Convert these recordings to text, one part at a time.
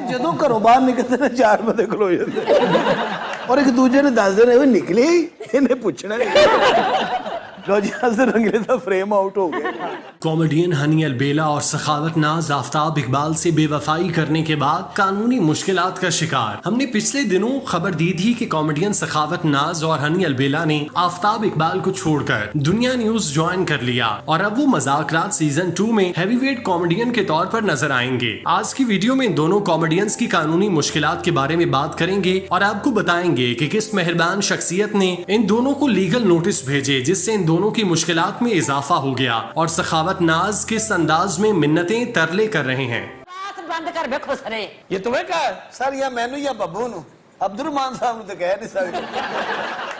ਜਦੋਂ ਘਰੋਂ ਬਾਹਰ ਨਿਕਲਦੇ ਨੇ ਚਾਰ ਬੰਦੇ ਖਲੋ ਜਾਂਦੇ ਔਰ ਇੱਕ ਦੂਜੇ ਨੇ ਦੱਸਦੇ ਨੇ ਉਹ ਨਿਕਲੇ ਇਹਨੇ ਪੁੱਛਣਾ लो जी रंगीले का फ्रेम आउट हो गया। कॉमेडियन हनी अलबेला और सखावत नाज आफ्ताब इकबाल से बेवफाई करने के बाद कानूनी मुश्किलात का शिकार। हमने पिछले दिनों खबर दी थी कि कॉमेडियन सखावत नाज और हनी अलबेला ने आफ्ताब इकबाल को छोड़कर दुनिया न्यूज ज्वाइन कर लिया और अब वो मजाकरात सीजन 2 में हैवीवेट कॉमेडियन के तौर पर नजर आएंगे। आज की वीडियो में इन दोनों कॉमेडियंस की कानूनी मुश्किलात के बारे में बात करेंगे और आपको बताएंगे कि किस मेहरबान शख्सियत ने इन दोनों को लीगल नोटिस भेजे जिससे इन दोनों की मुश्किलात में इजाफा हो गया और सखावत नाज किस अंदाज में मिन्नतें तरले कर रहे हैं। बंद कर बेखो सरे ये तुम्हें कहा सर या मैनू या बब्बू नु अब्दुलरहमान साहब ने तो कह नहीं सकते।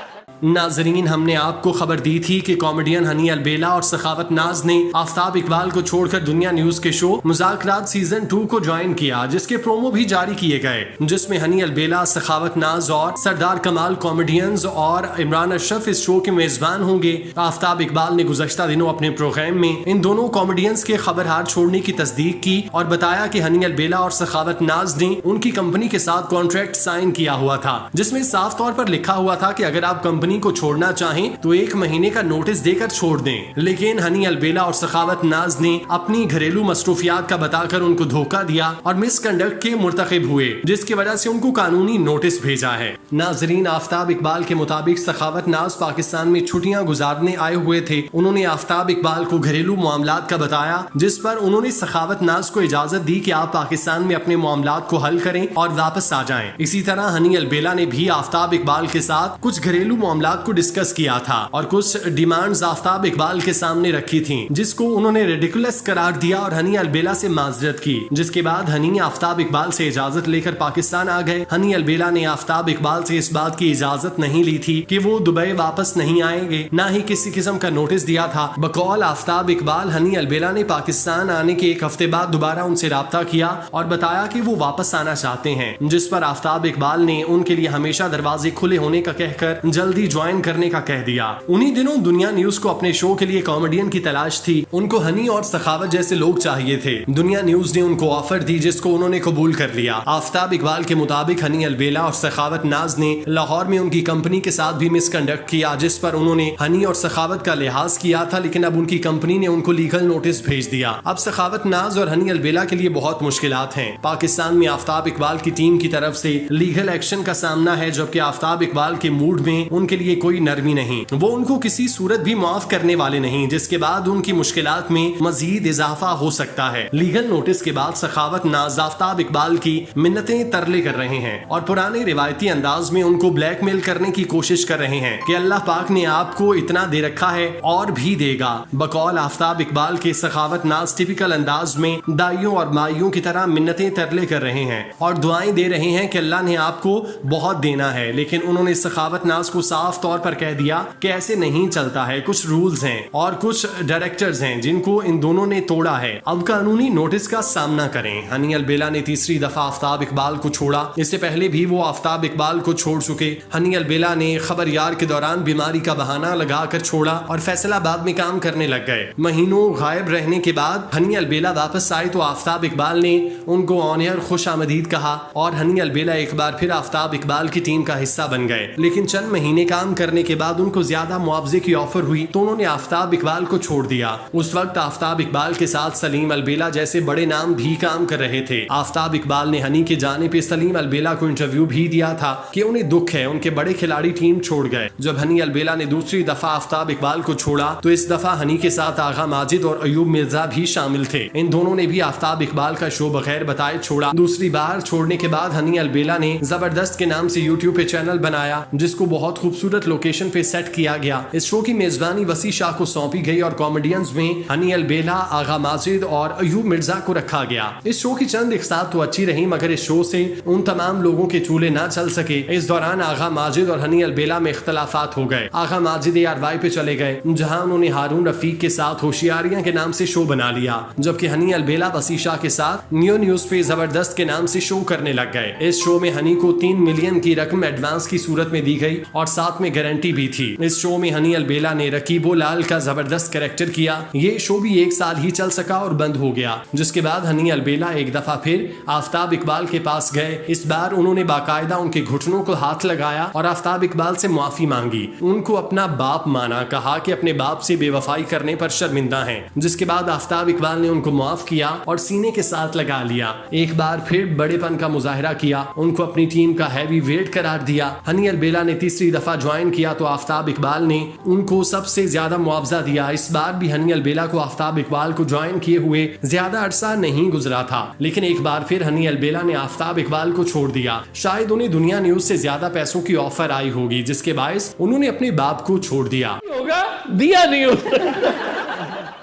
नाजरीन, हमने आपको खबर दी थी कि कॉमेडियन हनी अलबेला और सखावत नाज ने आफ्ताब इकबाल को छोड़कर दुनिया न्यूज के शो मुज़ाकरात सीजन 2 को ज्वाइन किया जिसके प्रोमो भी जारी किए गए, जिसमें हनी अलबेला, सखावत नाज और सरदार कमाल कॉमेडियंस और इमरान अशरफ इस शो के मेजबान होंगे। आफ्ताब इकबाल ने गुज़श्ता दिनों अपने प्रोग्राम में इन दोनों कॉमेडियंस के खबरहार छोड़ने की तस्दीक की और बताया कि हनी अलबेला और सखावत नाज ने उनकी कंपनी के साथ कॉन्ट्रैक्ट साइन किया हुआ था जिसमें साफ तौर पर लिखा हुआ था कि अगर आप कंपनी को छोड़ना चाहें तो 1 महीने का नोटिस देकर छोड़ दें। लेकिन हनी अलबेला और सखावत नाज ने अपनी घरेलू मसरूफियात का बताकर उनको धोखा दिया और मिसकंडक्ट के मुर्तकिब हुए जिसकी वजह से उनको कानूनी नोटिस भेजा है। नाजरीन, आफ्ताब इकबाल के मुताबिक सखावत नाज पाकिस्तान में छुट्टियां गुजारने आए हुए थे। उन्होंने आफ्ताब इकबाल को घरेलू मामलात का बताया जिस पर उन्होंने सखावत नाज को इजाजत दी कि आप पाकिस्तान में अपने मामलात को हल करें और वापस आ जाएं। इसी तरह हनी अलबेला ने भी आफ्ताब इकबाल के साथ कुछ घरेलू मामलात को डिस्कस किया था और कुछ डिमांड्स आफ्ताब इकबाल के सामने रखी थी जिसको उन्होंने रिडिकुलस करार दिया और हनी अलबेला से माजरत की, जिसके बाद हनी आफ्ताब इकबाल से इजाजत लेकर पाकिस्तान आ गए। हनी अलबेला ने आफ्ताब इकबाल से इस बात की इजाजत नहीं ली थी कि वो दुबई वापस नहीं आएंगे, ना ही किसी किस्म का नोटिस दिया था। बकौल आफ्ताब इकबाल, हनी अलबेला ने पाकिस्तान आने के 1 हफ्ते बाद दोबारा उनसे राब्ता किया और बताया कि वो वापस आना चाहते हैं, जिस पर आफ्ताब इकबाल ने उनके लिए हमेशा दरवाजे खुले होने का कहकर जल्दी ज्वाइन करने का कह दिया। उन्हीं दिनों दुनिया न्यूज को अपने शो के लिए कॉमेडियन की तलाश थी। उनको हनी और सखावत जैसे लोग चाहिए थे। दुनिया न्यूज ने उनको ऑफर दी जिसको उन्होंने कबूल कर लिया। आफ्ताब इकबाल के मुताबिक हनी अलबेला और सखावत नाज ने लाहौर में उनकी कंपनी के साथ भी मिसकंडक्ट किया जिस पर उन्होंने हनी और सखावत का लिहाज किया था, लेकिन अब उनकी कंपनी ने उनको लीगल नोटिस भेज दिया। अब सखावत नाज और हनी अलबेला के लिए बहुत मुश्किलात हैं। पाकिस्तान में आफ्ताब इकबाल की टीम की तरफ से लीगल एक्शन का सामना है, जबकि आफ्ताब इकबाल के मूड में उनके लिए कोई नरमी नहीं, वो उनको किसी सूरत भी माफ करने वाले नहीं, जिसके बाद उनकी मुश्किलात में मजीद इजाफा हो सकता है। लीगल नोटिस के बाद सखावत नाज आफ्ताब इकबाल की मिन्नतें तरले कर रहे हैं और पुराने रिवायती अंदाज में उनको ब्लैकमेल करने की कोशिश कर रहे हैं कि अल्लाह पाक ने आपको इतना दे रखा है और भी देगा। बकौल आफ्ताब इकबाल के सखावत नाज टिपिकल अंदाज में दाइयों और माइयों की तरह मिन्नतें तरले कर रहे हैं और दुआएं दे रहे हैं कि अल्लाह ने आपको बहुत देना है, लेकिन उन्होंने सखावत नाज को साफ तौर पर कह दिया कि ऐसे नहीं चलता है, कुछ रूल्स हैं और कुछ डायरेक्टर्स हैं जिनको इन दोनों ने तोड़ा है। अब कानूनी नोटिस का सामना करें। हनी अलबेला ने तीसरी दफा आफ्ताब इकबाल को छोड़ा, इससे पहले भी वो आफ्ताब इकबाल को छोड़ चुके। हनी अलबेला ने खबरयार के दौरान बीमारी का बहाना लगाकर छोड़ा और फैसलाबाद में काम करने लग गए। महीनों गायब रहने के बाद हनी अलबेला वापस आए तो आफ्ताब इकबाल ने उनको ऑन एयर खुश आमदीद कहा और हनी अलबेला एक बार फिर आफ्ताब इकबाल की टीम का हिस्सा बन गए। लेकिन चंद महीने काम करने के बाद उनको ज्यादा मुआवजे की ऑफर हुई तो उन्होंने आफ्ताब इकबाल को छोड़ दिया। उस वक्त आफ्ताब इकबाल के साथ सलीम अलबेला जैसे बड़े नाम भी काम कर रहे थे। आफ्ताब इकबाल ने हनी के जाने पे सलीम अलबेला को इंटरव्यू भी दिया था कि उन्हें दुख है उनके बड़े खिलाड़ी टीम छोड़ गए। जब हनी अलबेला ने दूसरी दफा आफ्ताब इकबाल को छोड़ा तो इस दफा हनी के साथ आगा माजिद और अयूब मिर्जा भी शामिल थे। इन दोनों ने भी आफ्ताब इकबाल का शो बगैर बताए छोड़ा। दूसरी बार छोड़ने के बाद हनी अलबेला ने जबरदस्त के नाम से यूट्यूब पे चैनल बनाया जिसको बहुत खूबसूरत लोकेशन पे सेट किया गया। इस शो की मेजबानी वसी शाह को सौंपी गई और कॉमेडियंस में हनी अलबेला, आगा माजिद और अयूब मिर्जा को रखा गया। इस शो की चंद इकसात तो अच्छी रही मगर इस शो से उन तमाम लोगों के चूल्हे ना चल सके। इस दौरान आगा माजिद और हनी अलबेला में इख्तलाफात हो गए। आगा माजिद ARY पे चले गए जहां उन्होंने हारून रफीक के साथ होशियारियां के नाम से शो बना लिया, जबकि हनी अलबेला वसी शाह के साथ न्यू न्यूज पे जबरदस्त के नाम से शो करने लग गए। इस शो में हनी को 3 मिलियन की रकम एडवांस की सूरत में दी गई और साथ साथ में गारंटी भी थी। इस शो में हनी अलबेला ने रकीबो लाल का जबरदस्त कैरेक्टर किया। ये शो भी 1 साल ही चल सका और बंद हो गया, जिसके बाद हनी अलबेला एक दफा फिर आफ्ताब इकबाल के पास गए। इस बार उन्होंने बाकायदा उनके घुटनों को हाथ लगाया और आफ्ताब इकबाल से माफी मांगी, उनको अपना बाप माना, कहा कि अपने बाप से बेवफाई करने पर शर्मिंदा हैं। जिसके बाद आफ्ताब इकबाल ने उनको माफ किया और सीने के साथ लगा लिया। एक बार फिर बड़ेपन का मुजाहरा किया, उनको अपनी टीम का हैवी वेट करार दिया। हनी अलबेला ने तीसरी दफा ज्वाइन किया तो आफ्ताब इकबाल ने उनको सबसे ज्यादा मुआवजा दिया। इस बार भी हनी अलबेला को आफ्ताब इकबाल को ज्वाइन किए हुए ज्यादा अरसा नहीं गुजरा था, लेकिन एक बार फिर हनी अलबेला ने आफ्ताब इकबाल को छोड़ दिया। शायद उन्हें दुनिया न्यूज से ज्यादा पैसों की ऑफर आई होगी, जिसके बायस उन्होंने अपने बाप को छोड़ दिया। होगा दिया नहीं होगा।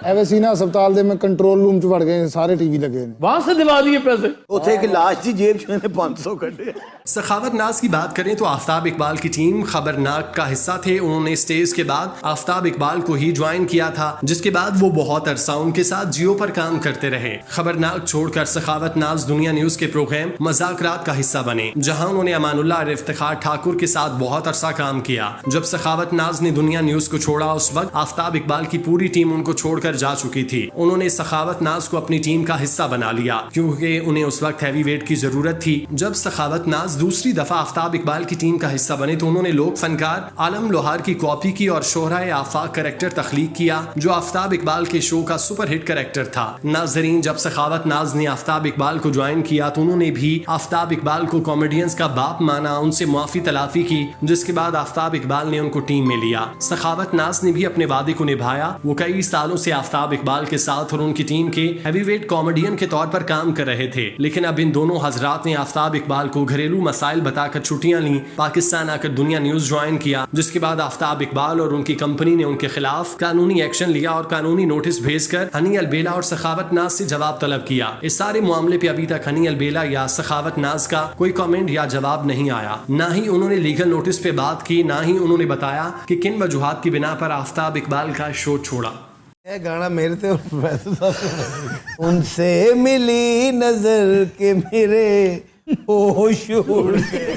ਐਵੇਂ ਹਸਪਤਾਲ ਦੇ ਮੈਂ ਕੰਟਰੋਲ ਰੂਮ 'ਚ ਵੜ ਗਏ, ਸਾਰੇ ਟੀਵੀ ਲੱਗੇ ਨੇ, वहां से दिवा दिए पैसे। ਉੱਥੇ ਇੱਕ ਲਾਸ਼ ਦੀ ਜੇਬ 'ਚ ਇਹਨੇ 500 ਕੱਢੇ। सखावत नाज की बात करें तो आफ्ताब इकबाल की टीम खबरनाक का हिस्सा थे। उन्होंने स्टेज के बाद आफ्ताब इकबाल को ही ज्वाइन किया था, जिसके बाद वो बहुत अरसा उनके साथ जियो पर काम करते रहे। खबरनाक छोड़कर सखावत नाज दुनिया न्यूज के प्रोग्राम मजाकरात का हिस्सा बने, जहां उन्होंने अमानुल्लाह और इफ्तिखार ठाकुर के साथ बहुत अरसा काम किया। जब सखावत नाज ने दुनिया न्यूज को छोड़ा, उस वक्त आफ्ताब इकबाल की पूरी टीम उनको छोड़कर जा चुकी थी। उन्होंने सखावत नाज को अपनी टीम का हिस्सा बना लिया, क्योंकि उन्हें उस वक्त हैवी वेट की जरूरत थी। जब सखावत नाज दूसरी दफा आफ्ताब इकबाल की टीम का हिस्सा बने तो उन्होंने लोक फनकार आलम लोहार की कॉपी की और शोहराए आफाक कैरेक्टर तख्लीक किया, जो आफ्ताब इकबाल के शो का सुपर हिट कैरेक्टर था। नाजरीन, जब सखावत नाज ने आफ्ताब इकबाल को ज्वाइन किया तो उन्होंने भी आफ्ताब इकबाल को कॉमेडियंस का बाप माना, उनसे मुआफी तलाफी की, जिसके बाद आफ्ताब इकबाल ने उनको टीम में लिया। सखावत नाज ने भी अपने वादे को निभाया। वो कई सालों से आफ्ताब इकबाल के साथ और उनकी टीम के हैवीवेट कॉमेडियन के तौर पर काम कर रहे थे, लेकिन अब इन दोनों हजरात ने आफ्ताब इकबाल को घरेलू मसाइल बताकर छुट्टियां ली, पाकिस्तान आकर दुनिया न्यूज ज्वाइन किया। जिसके बाद आफ्ताब इकबाल और उनकी कंपनी ने उनके खिलाफ कानूनी एक्शन लिया और कानूनी नोटिस भेजकर हनी अलबेला और सखावत नाज से जवाब तलब किया। इस सारे मामले पे अभी तक हनी अलबेला या सखावत नाज का कोई कमेंट या जवाब नहीं आया। ना ही उन्होंने लीगल नोटिस पे बात की, ना ही उन्होंने बताया कि किन वजूहात की बिना पर आफ्ताब इकबाल का शो छोड़ा। ये गाना मेरे ते और प्रोफेसर साहब उनसे मिली नजर के मेरे होश उड़ गए।